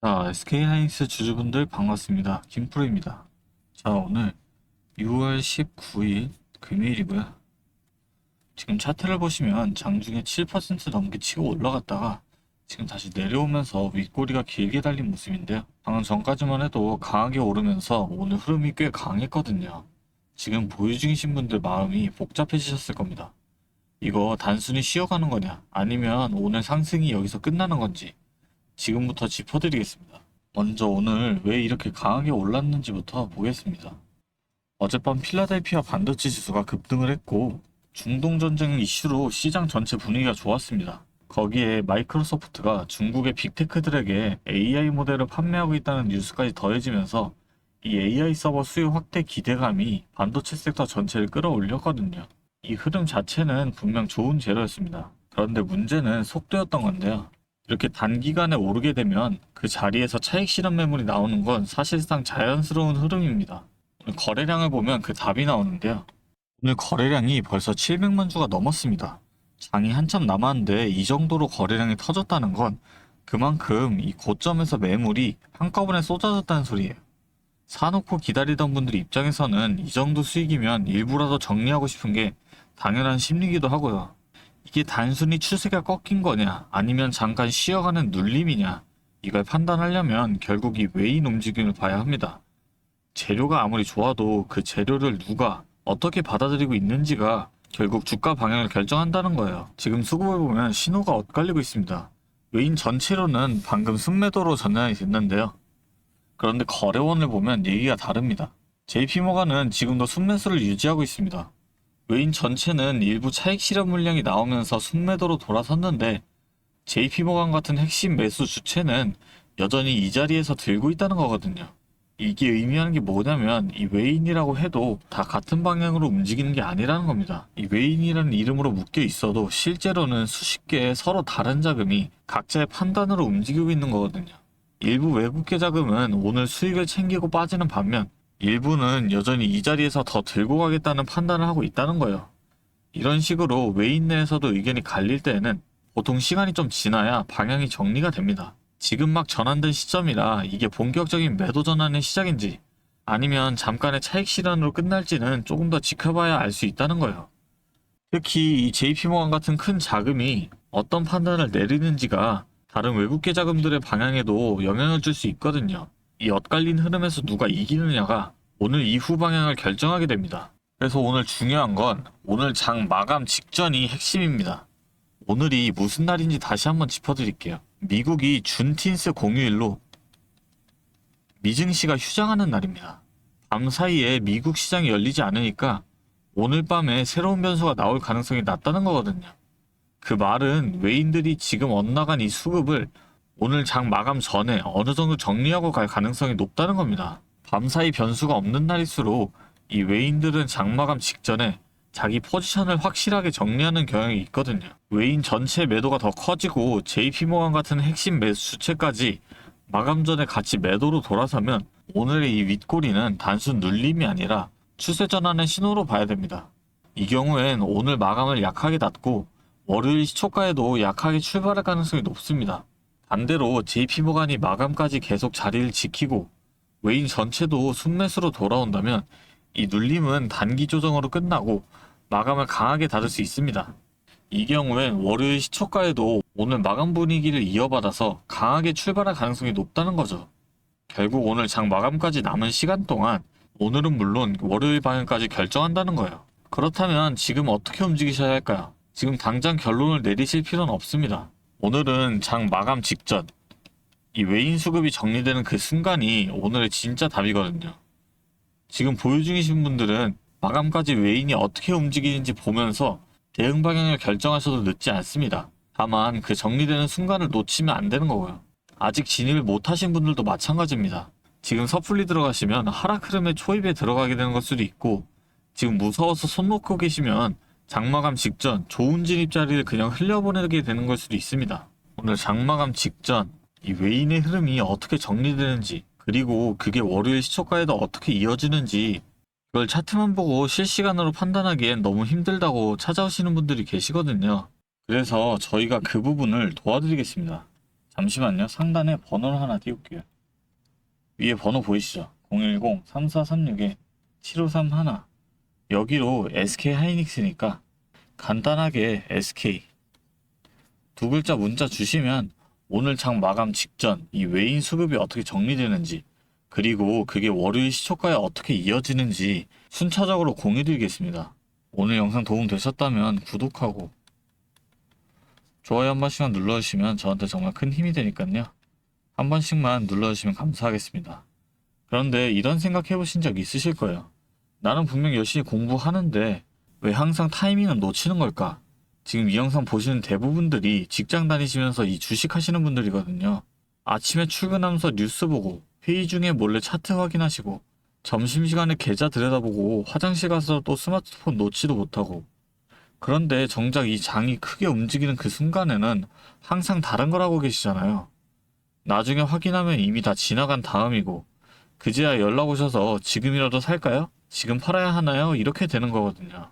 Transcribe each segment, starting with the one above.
자, SK하이닉스 주주분들 반갑습니다. 김프로입니다. 자, 오늘 6월 19일 금요일이고요. 지금 차트를 보시면 장중에 7% 넘게 치고 올라갔다가 지금 다시 내려오면서 윗꼬리가 길게 달린 모습인데요. 방금 전까지만 해도 강하게 오르면서 오늘 흐름이 꽤 강했거든요. 지금 보유 중이신 분들 마음이 복잡해지셨을 겁니다. 이거 단순히 쉬어가는 거냐, 아니면 오늘 상승이 여기서 끝나는 건지 지금부터 짚어드리겠습니다. 먼저 오늘 왜 이렇게 강하게 올랐는지부터 보겠습니다. 어젯밤 필라델피아 반도체 지수가 급등을 했고 중동 전쟁 이슈로 시장 전체 분위기가 좋았습니다. 거기에 마이크로소프트가 중국의 빅테크들에게 AI 모델을 판매하고 있다는 뉴스까지 더해지면서 이 AI 서버 수요 확대 기대감이 반도체 섹터 전체를 끌어올렸거든요. 이 흐름 자체는 분명 좋은 재료였습니다. 그런데 문제는 속도였던 건데요. 이렇게 단기간에 오르게 되면 그 자리에서 차익 실현 매물이 나오는 건 사실상 자연스러운 흐름입니다. 오늘 거래량을 보면 그 답이 나오는데요. 오늘 거래량이 벌써 700만 주가 넘었습니다. 장이 한참 남았는데 이 정도로 거래량이 터졌다는 건 그만큼 이 고점에서 매물이 한꺼번에 쏟아졌다는 소리예요. 사놓고 기다리던 분들 입장에서는 이 정도 수익이면 일부라도 정리하고 싶은 게 당연한 심리기도 하고요. 이게 단순히 추세가 꺾인 거냐, 아니면 잠깐 쉬어가는 눌림이냐, 이걸 판단하려면 결국 이 외인 움직임을 봐야 합니다. 재료가 아무리 좋아도 그 재료를 누가 어떻게 받아들이고 있는지가 결국 주가 방향을 결정한다는 거예요. 지금 수급을 보면 신호가 엇갈리고 있습니다. 외인 전체로는 방금 순매도로 전환이 됐는데요. 그런데 거래원을 보면 얘기가 다릅니다. JP모간은 지금도 순매수를 유지하고 있습니다. 외인 전체는 일부 차익 실현 물량이 나오면서 순매도로 돌아섰는데 JP모간 같은 핵심 매수 주체는 여전히 이 자리에서 들고 있다는 거거든요. 이게 의미하는 게 뭐냐면 이 외인이라고 해도 다 같은 방향으로 움직이는 게 아니라는 겁니다. 이 외인이라는 이름으로 묶여 있어도 실제로는 수십 개의 서로 다른 자금이 각자의 판단으로 움직이고 있는 거거든요. 일부 외국계 자금은 오늘 수익을 챙기고 빠지는 반면 일부는 여전히 이 자리에서 더 들고 가겠다는 판단을 하고 있다는 거예요. 이런 식으로 외인 내에서도 의견이 갈릴 때에는 보통 시간이 좀 지나야 방향이 정리가 됩니다. 지금 막 전환된 시점이라 이게 본격적인 매도 전환의 시작인지 아니면 잠깐의 차익 실현으로 끝날지는 조금 더 지켜봐야 알 수 있다는 거예요. 특히 이 JP모간 같은 큰 자금이 어떤 판단을 내리는지가 다른 외국계 자금들의 방향에도 영향을 줄 수 있거든요. 이 엇갈린 흐름에서 누가 이기느냐가 오늘 이후 방향을 결정하게 됩니다. 그래서 오늘 중요한 건 오늘 장 마감 직전이 핵심입니다. 오늘이 무슨 날인지 다시 한번 짚어드릴게요. 미국이 준틴스 공휴일로 미증시가 휴장하는 날입니다. 밤 사이에 미국 시장이 열리지 않으니까 오늘 밤에 새로운 변수가 나올 가능성이 낮다는 거거든요. 그 말은 외인들이 지금 엇나간 이 수급을 오늘 장 마감 전에 어느 정도 정리하고 갈 가능성이 높다는 겁니다. 밤사이 변수가 없는 날일수록 이 외인들은 장 마감 직전에 자기 포지션을 확실하게 정리하는 경향이 있거든요. 외인 전체 매도가 더 커지고 JP모간 같은 핵심 매수 주체까지 마감 전에 같이 매도로 돌아서면 오늘의 이 윗꼬리는 단순 눌림이 아니라 추세 전환의 신호로 봐야 됩니다. 이 경우엔 오늘 마감을 약하게 닫고 월요일 시초가에도 약하게 출발할 가능성이 높습니다. 반대로 JP모간이 마감까지 계속 자리를 지키고 외인 전체도 순매수로 돌아온다면 이 눌림은 단기 조정으로 끝나고 마감을 강하게 닫을 수 있습니다. 이 경우엔 월요일 시초가에도 오늘 마감 분위기를 이어받아서 강하게 출발할 가능성이 높다는 거죠. 결국 오늘 장 마감까지 남은 시간 동안 오늘은 물론 월요일 방향까지 결정한다는 거예요. 그렇다면 지금 어떻게 움직이셔야 할까요? 지금 당장 결론을 내리실 필요는 없습니다. 오늘은 장 마감 직전, 이 외인 수급이 정리되는 그 순간이 오늘의 진짜 답이거든요. 지금 보유 중이신 분들은 마감까지 외인이 어떻게 움직이는지 보면서 대응 방향을 결정하셔도 늦지 않습니다. 다만 그 정리되는 순간을 놓치면 안 되는 거고요. 아직 진입을 못하신 분들도 마찬가지입니다. 지금 섣불리 들어가시면 하락 흐름의 초입에 들어가게 되는 걸 수도 있고 지금 무서워서 손 놓고 계시면 장마감 직전 좋은 진입 자리를 그냥 흘려보내게 되는 걸 수도 있습니다. 오늘 장마감 직전 이 외인의 흐름이 어떻게 정리되는지 그리고 그게 월요일 시초가에도 어떻게 이어지는지 이걸 차트만 보고 실시간으로 판단하기엔 너무 힘들다고 찾아오시는 분들이 계시거든요. 그래서 저희가 그 부분을 도와드리겠습니다. 잠시만요. 상단에 번호를 하나 띄울게요. 위에 번호 보이시죠? 010-3436-7531. 여기로 SK 하이닉스니까 간단하게 SK 두 글자 문자 주시면 오늘 장 마감 직전 이 외인 수급이 어떻게 정리되는지, 그리고 그게 월요일 시초가에 어떻게 이어지는지 순차적으로 공유드리겠습니다. 오늘 영상 도움 되셨다면 구독하고 좋아요 한 번씩만 눌러주시면 저한테 정말 큰 힘이 되니까요. 한 번씩만 눌러주시면 감사하겠습니다. 그런데 이런 생각 해보신 적 있으실 거예요. 나는 분명 열심히 공부하는데 왜 항상 타이밍을 놓치는 걸까? 지금 이 영상 보시는 대부분들이 직장 다니시면서 이 주식 하시는 분들이거든요. 아침에 출근하면서 뉴스 보고 회의 중에 몰래 차트 확인하시고 점심시간에 계좌 들여다보고 화장실 가서 또 스마트폰 놓지도 못하고, 그런데 정작 이 장이 크게 움직이는 그 순간에는 항상 다른 걸 하고 계시잖아요. 나중에 확인하면 이미 다 지나간 다음이고 그제야 연락 오셔서 지금이라도 살까요? 지금 팔아야 하나요? 이렇게 되는 거거든요.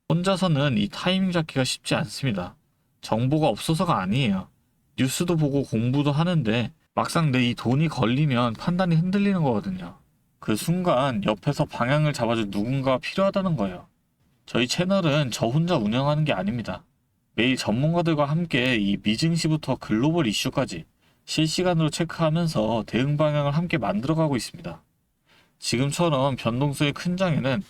혼자서는 이 타이밍 잡기가 쉽지 않습니다. 정보가 없어서가 아니에요. 뉴스도 보고 공부도 하는데 막상 내 이 돈이 걸리면 판단이 흔들리는 거거든요. 그 순간 옆에서 방향을 잡아줄 누군가가 필요하다는 거예요. 저희 채널은 저 혼자 운영하는 게 아닙니다. 매일 전문가들과 함께 이 미증시부터 글로벌 이슈까지 실시간으로 체크하면서 대응 방향을 함께 만들어가고 있습니다. 지금처럼 변동성이 큰 장에는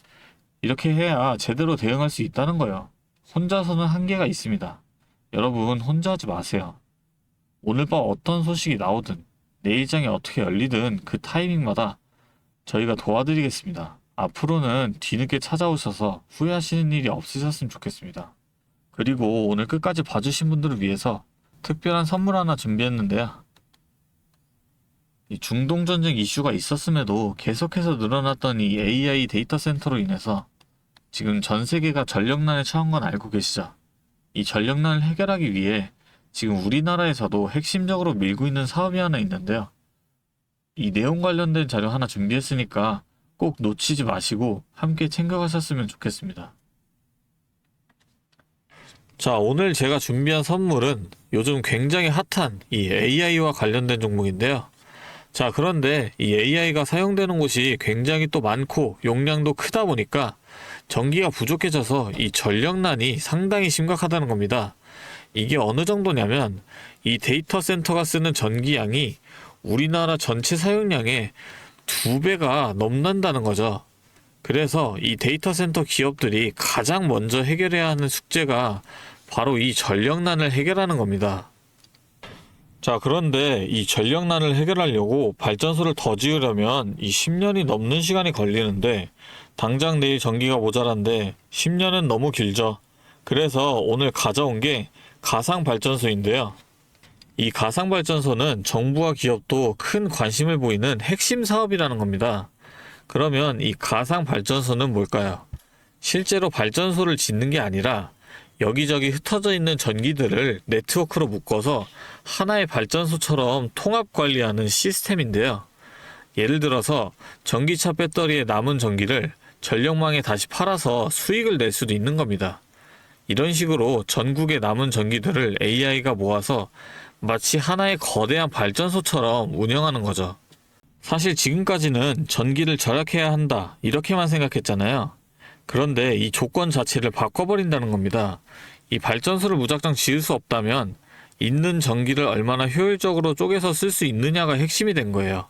이렇게 해야 제대로 대응할 수 있다는 거예요. 혼자서는 한계가 있습니다. 여러분 혼자 하지 마세요. 오늘 밤 어떤 소식이 나오든 내일 장이 어떻게 열리든 그 타이밍마다 저희가 도와드리겠습니다. 앞으로는 뒤늦게 찾아오셔서 후회하시는 일이 없으셨으면 좋겠습니다. 그리고 오늘 끝까지 봐주신 분들을 위해서 특별한 선물 하나 준비했는데요. 이 중동전쟁 이슈가 있었음에도 계속해서 늘어났던 이 AI 데이터 센터로 인해서 지금 전 세계가 전력난에 처한 건 알고 계시죠? 이 전력난을 해결하기 위해 지금 우리나라에서도 핵심적으로 밀고 있는 사업이 하나 있는데요. 이 내용 관련된 자료 하나 준비했으니까 꼭 놓치지 마시고 함께 챙겨가셨으면 좋겠습니다. 자, 오늘 제가 준비한 선물은 요즘 굉장히 핫한 이 AI와 관련된 종목인데요. 자, 그런데 이 AI가 사용되는 곳이 굉장히 또 많고 용량도 크다 보니까 전기가 부족해져서 이 전력난이 상당히 심각하다는 겁니다. 이게 어느 정도냐면 이 데이터 센터가 쓰는 전기량이 우리나라 전체 사용량의 2배가 넘는다는 거죠. 그래서 이 데이터 센터 기업들이 가장 먼저 해결해야 하는 숙제가 바로 이 전력난을 해결하는 겁니다. 자, 그런데 이 전력난을 해결하려고 발전소를 더 지으려면 이 10년이 넘는 시간이 걸리는데 당장 내일 전기가 모자란데 10년은 너무 길죠. 그래서 오늘 가져온 게 가상발전소인데요. 이 가상발전소는 정부와 기업도 큰 관심을 보이는 핵심 사업이라는 겁니다. 그러면 이 가상발전소는 뭘까요? 실제로 발전소를 짓는 게 아니라 여기저기 흩어져 있는 전기들을 네트워크로 묶어서 하나의 발전소처럼 통합 관리하는 시스템인데요. 예를 들어서 전기차 배터리에 남은 전기를 전력망에 다시 팔아서 수익을 낼 수도 있는 겁니다. 이런 식으로 전국의 남은 전기들을 AI가 모아서 마치 하나의 거대한 발전소처럼 운영하는 거죠. 사실 지금까지는 전기를 절약해야 한다 이렇게만 생각했잖아요. 그런데 이 조건 자체를 바꿔버린다는 겁니다. 이 발전소를 무작정 지을 수 없다면 있는 전기를 얼마나 효율적으로 쪼개서 쓸 수 있느냐가 핵심이 된 거예요.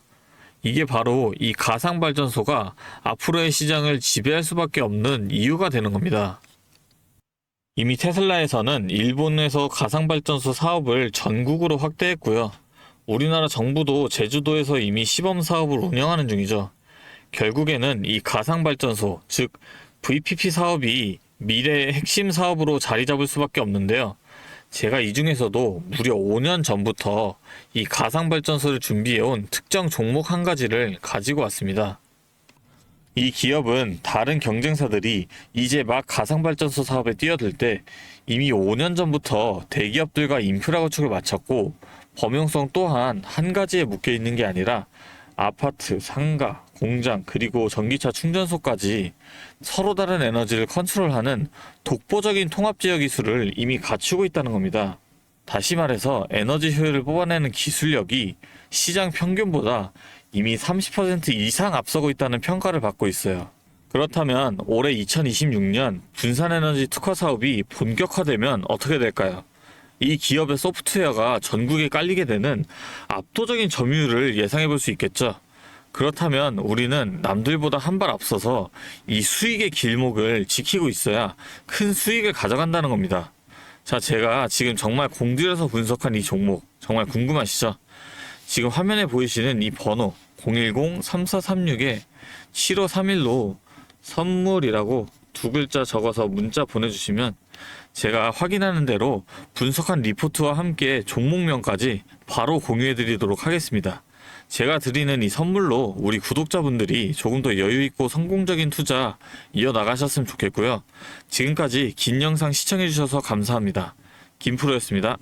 이게 바로 이 가상발전소가 앞으로의 시장을 지배할 수밖에 없는 이유가 되는 겁니다. 이미 테슬라에서는 일본에서 가상발전소 사업을 전국으로 확대했고요. 우리나라 정부도 제주도에서 이미 시범 사업을 운영하는 중이죠. 결국에는 이 가상발전소, 즉 VPP 사업이 미래의 핵심 사업으로 자리 잡을 수밖에 없는데요. 제가 이 중에서도 무려 5년 전부터 이 가상발전소를 준비해온 특정 종목 한 가지를 가지고 왔습니다. 이 기업은 다른 경쟁사들이 이제 막 가상발전소 사업에 뛰어들 때 이미 5년 전부터 대기업들과 인프라 구축을 마쳤고, 범용성 또한 한 가지에 묶여 있는 게 아니라 아파트, 상가, 공장, 그리고 전기차 충전소까지 서로 다른 에너지를 컨트롤하는 독보적인 통합제어 기술을 이미 갖추고 있다는 겁니다. 다시 말해서 에너지 효율을 뽑아내는 기술력이 시장 평균보다 이미 30% 이상 앞서고 있다는 평가를 받고 있어요. 그렇다면 올해 2026년 분산에너지 특화 사업이 본격화되면 어떻게 될까요? 이 기업의 소프트웨어가 전국에 깔리게 되는 압도적인 점유율을 예상해 볼 수 있겠죠. 그렇다면 우리는 남들보다 한 발 앞서서 이 수익의 길목을 지키고 있어야 큰 수익을 가져간다는 겁니다. 자, 제가 지금 정말 공들여서 분석한 이 종목 정말 궁금하시죠? 지금 화면에 보이시는 이 번호 010-3436-7531로 선물이라고 두 글자 적어서 문자 보내주시면 제가 확인하는 대로 분석한 리포트와 함께 종목명까지 바로 공유해 드리도록 하겠습니다. 제가 드리는 이 선물로 우리 구독자분들이 조금 더 여유있고 성공적인 투자 이어나가셨으면 좋겠고요. 지금까지 긴 영상 시청해주셔서 감사합니다. 김프로였습니다.